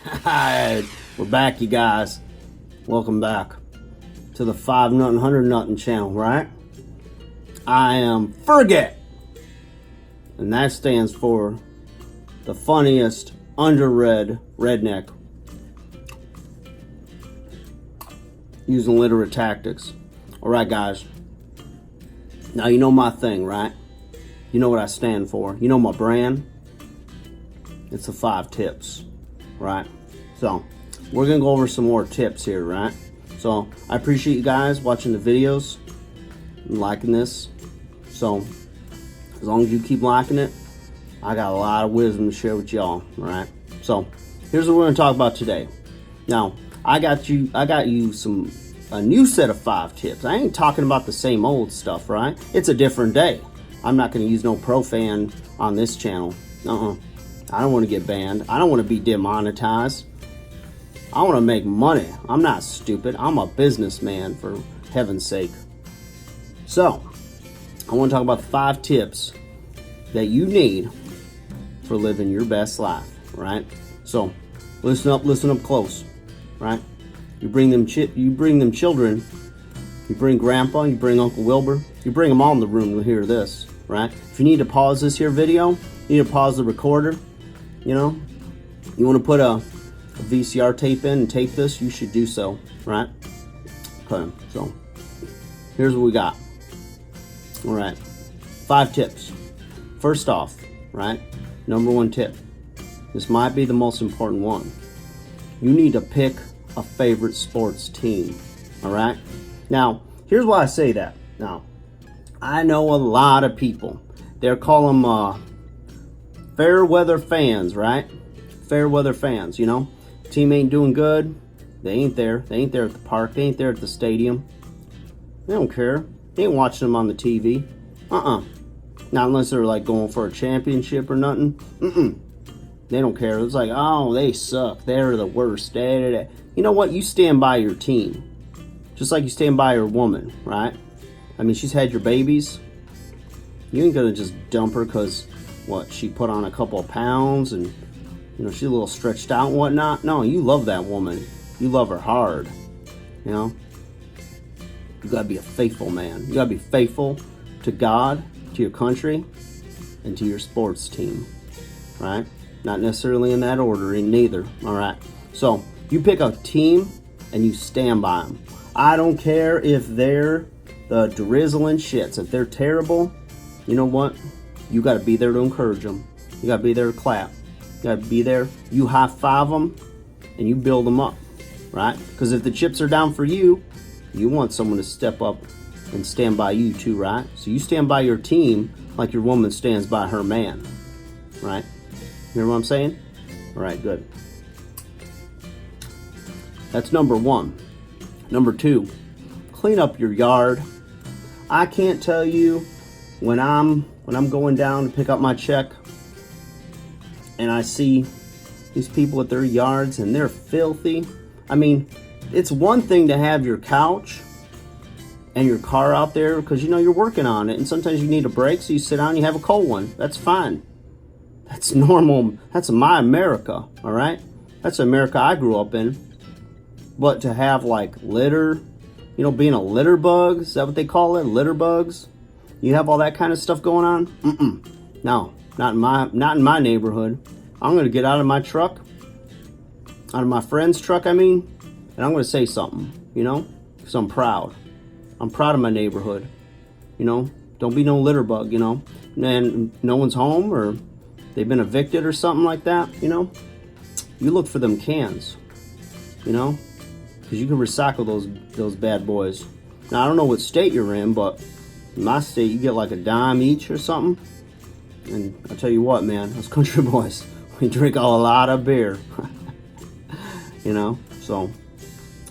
Alright, we're back, you guys. Welcome back to the 5 Nuttin' 100 Nuttin' channel, right? I am Ferget, and that stands for the funniest underread redneck using literate tactics. Alright, guys. Now, you know my thing, right? You know what I stand for. You know my brand. It's the 5 tips, right? So, we're going to go over some more tips here, right? So, I appreciate you guys watching the videos and liking this. So, as long as you keep liking it, I got a lot of wisdom to share with y'all, right? So, here's what we're going to talk about today. Now, I got you a new set of 5 tips. I ain't talking about the same old stuff, right? It's a different day. I'm not going to use no profan on this channel. I don't want to get banned. I don't want to be demonetized. I want to make money. I'm not stupid. I'm a businessman, for heaven's sake. So, I want to talk about 5 tips that you need for living your best life, right? So, listen up close, right? You bring them children, you bring Grandpa, you bring Uncle Wilbur, you bring them all in the room to hear this, right? If you need to pause this here video, you need to pause the recorder, you know? You want to put a VCR tape in and tape this, you should do so, right? Okay, so here's what we got. All right, 5 tips. First off, right, number 1 tip. This might be the most important one. You need to pick a favorite sports team, all right? Now, here's why I say that. Now, I know a lot of people. They're calling them fair weather fans, right? Fair weather fans, you know? Team ain't doing good. They ain't there. They ain't there at the park. They ain't there at the stadium. They don't care. They ain't watching them on the TV. Not unless they're like going for a championship or nothing. They don't care. It's like, oh, they suck. They're the worst. You know what? You stand by your team. Just like you stand by your woman, right? I mean, she's had your babies. You ain't gonna just dump her because, what, she put on a couple of pounds and, you know, she's a little stretched out and whatnot. No, you love that woman. You love her hard, you know? You gotta be a faithful man. You gotta be faithful to God, to your country, and to your sports team, right? Not necessarily in that order, in neither, all right? So, you pick a team and you stand by them. I don't care if they're the drizzling shits. If they're terrible, you know what? You got to be there to encourage them. You got to be there to clap. You got to be there. You high five them and you build them up, right? Because if the chips are down for you, you want someone to step up and stand by you too, right? So you stand by your team like your woman stands by her man, right? You hear what I'm saying? All right, good. That's number 1. Number 2, clean up your yard. I can't tell you when I'm going down to pick up my check and I see these people at their yards and they're filthy. I mean, it's one thing to have your couch and your car out there because, you know, you're working on it and sometimes you need a break, so you sit down and you have a cold one. That's fine. That's normal. That's my America, all right? That's the America I grew up in. But to have like litter, you know, being a litter bug, is that what they call it? Litter bugs? You have all that kind of stuff going on? No, not in my neighborhood. I'm gonna get out of my truck, out of my friend's truck, I mean, and I'm gonna say something, you know, because I'm proud. I'm proud of my neighborhood, you know. Don't be no litter bug, you know. And no one's home or they've been evicted or something like that, you know. You look for them cans, you know. Because you can recycle those bad boys. Now, I don't know what state you're in, but in my state, you get like a dime each or something. And I'll tell you what, man, those country boys, we drink a lot of beer. You know, so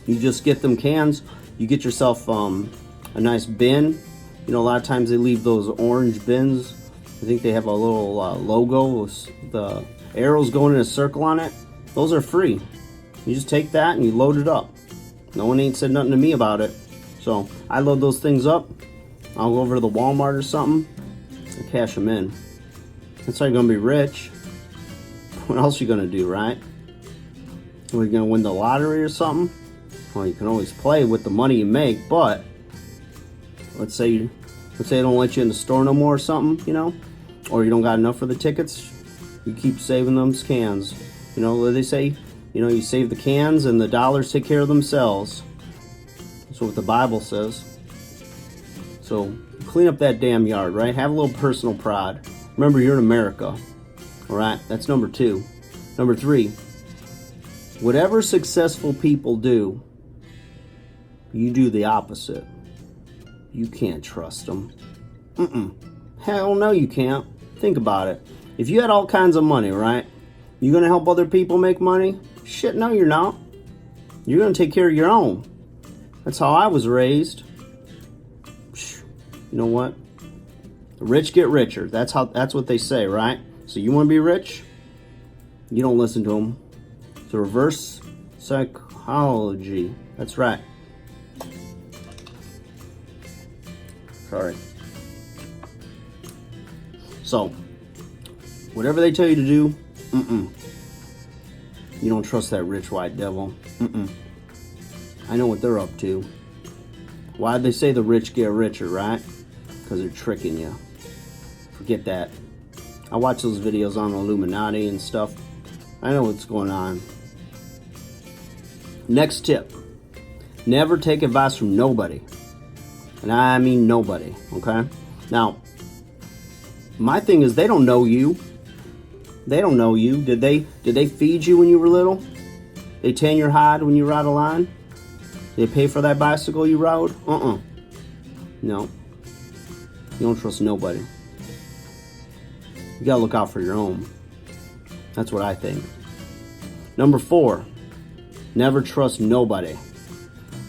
you just get them cans. You get yourself a nice bin. You know, a lot of times they leave those orange bins. I think they have a little logo with the arrows going in a circle on it. Those are free. You just take that and you load it up. No one ain't said nothing to me about it. So I load those things up. I'll go over to the Walmart or something and cash them in. That's how you're gonna be rich. What else are you gonna do, right? Are you gonna win the lottery or something? Well, you can always play with the money you make, but let's say they don't let you in the store no more or something, you know, or you don't got enough for the tickets. You keep saving those cans. You know what they say? You know, you save the cans and the dollars take care of themselves. That's what the Bible says. So clean up that damn yard, right? Have a little personal pride. Remember, you're in America. All right, that's number 2. Number 3, whatever successful people do, you do the opposite. You can't trust them. Hell no, you can't. Think about it. If you had all kinds of money, right? You gonna help other people make money? Shit, no, you're not. You're gonna take care of your own. That's how I was raised. You know what? The rich get richer. That's what they say, right? So you want to be rich? You don't listen to them. It's a reverse psychology. That's right. Sorry. So, whatever they tell you to do, you don't trust that rich white devil. I know what they're up to. Why'd they say the rich get richer, right? Because they're tricking you. Forget that. I watch those videos on Illuminati and stuff. I know what's going on. Next tip. Never take advice from nobody. And I mean nobody, okay? Now, my thing is they don't know you. They don't know you. Did they feed you when you were little? They tan your hide when you ride a line? Did they pay for that bicycle you rode? No. You don't trust nobody. You gotta look out for your own. That's what I think. Number 4, never trust nobody.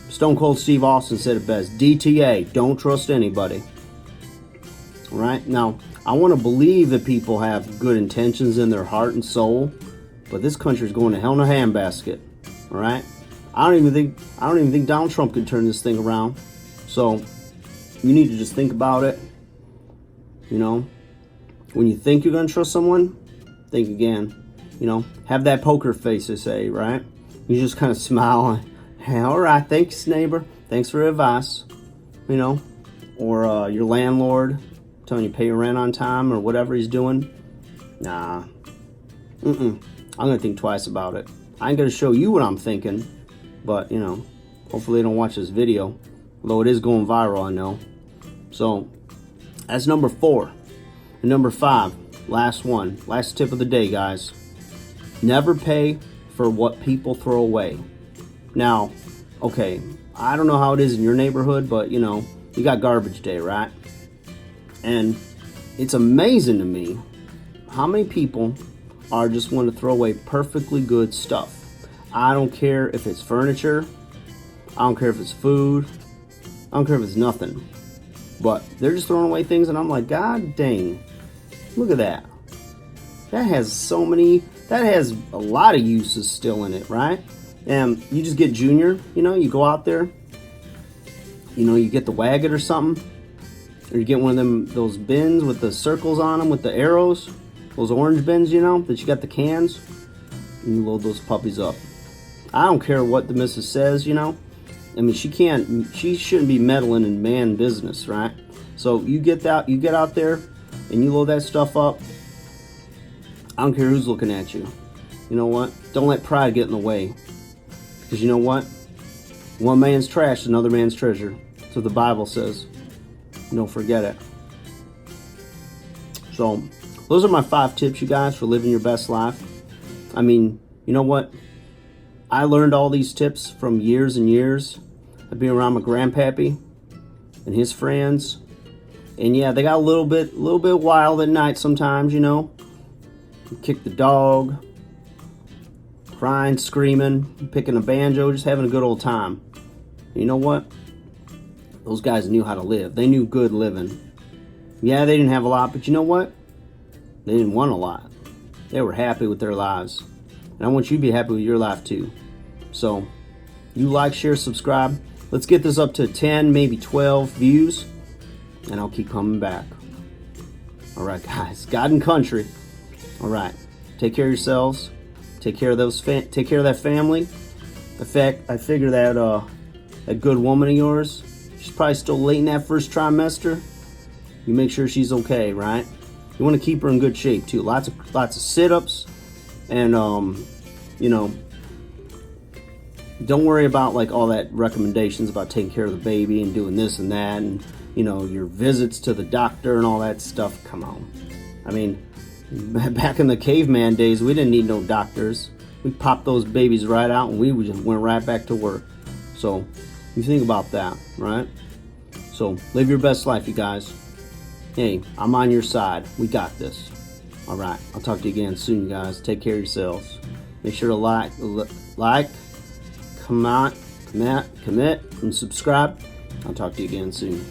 Stone Cold Steve Austin said it best. DTA, don't trust anybody. All right? Now, I want to believe that people have good intentions in their heart and soul, but this country's going to hell in a handbasket. All right? I don't even think Donald Trump could turn this thing around. So, you need to just think about it. You know, when you think you're going to trust someone, think again. You know, have that poker face, they say, right? You just kind of smile. Hey, all right, thanks, neighbor. Thanks for advice. You know, or your landlord telling you pay your rent on time or whatever he's doing. Nah. I'm going to think twice about it. I ain't going to show you what I'm thinking, but, you know, hopefully they don't watch this video. Although it is going viral, I know. So, that's number 4. And number 5, last one. Last tip of the day, guys. Never pay for what people throw away. Now, okay, I don't know how it is in your neighborhood, but, you know, you got garbage day, right? And it's amazing to me how many people are just want to throw away perfectly good stuff. I don't care if it's furniture. I don't care if it's food. I don't care if it's nothing. But they're just throwing away things, and I'm like, God dang, look at that. That has a lot of uses still in it, right? And you just get Junior, you know, you go out there, you know, you get the Wagon or something, or you get one of those bins with the circles on them with the arrows, those orange bins, you know, that you got the cans, and you load those puppies up. I don't care what the missus says, you know. I mean, she shouldn't be meddling in man business, right? So you get out there and you load that stuff up. I don't care who's looking at you. You know what? Don't let pride get in the way. Because you know what? One man's trash, another man's treasure. That's what the Bible says. Don't forget it. So, those are my 5 tips, you guys, for living your best life. I mean, you know what? I learned all these tips from years and years of being around my grandpappy and his friends. And yeah, they got a little bit wild at night sometimes, you know. Kick the dog, crying, screaming, picking a banjo, just having a good old time. You know what? Those guys knew how to live. They knew good living. Yeah, they didn't have a lot, but you know what? They didn't want a lot. They were happy with their lives. And I want you to be happy with your life too. So, you like, share, subscribe. Let's get this up to 10, maybe 12 views. And I'll keep coming back. Alright guys, God and country. Alright, take care of yourselves. Take care of take care of that family. In fact, I figure that a good woman of yours, she's probably still late in that first trimester. You make sure she's okay, right? You want to keep her in good shape too. Lots of sit-ups, and you know, don't worry about like all that recommendations about taking care of the baby and doing this and that, and you know, your visits to the doctor and all that stuff. Come on. I mean, back in the caveman days, we didn't need no doctors. We popped those babies right out and we just went right back to work. So you think about that, right? So live your best life, you guys. Hey, I'm on your side. We got this. All right. I'll talk to you again soon, you guys. Take care of yourselves. Make sure to like, comment, and subscribe. I'll talk to you again soon.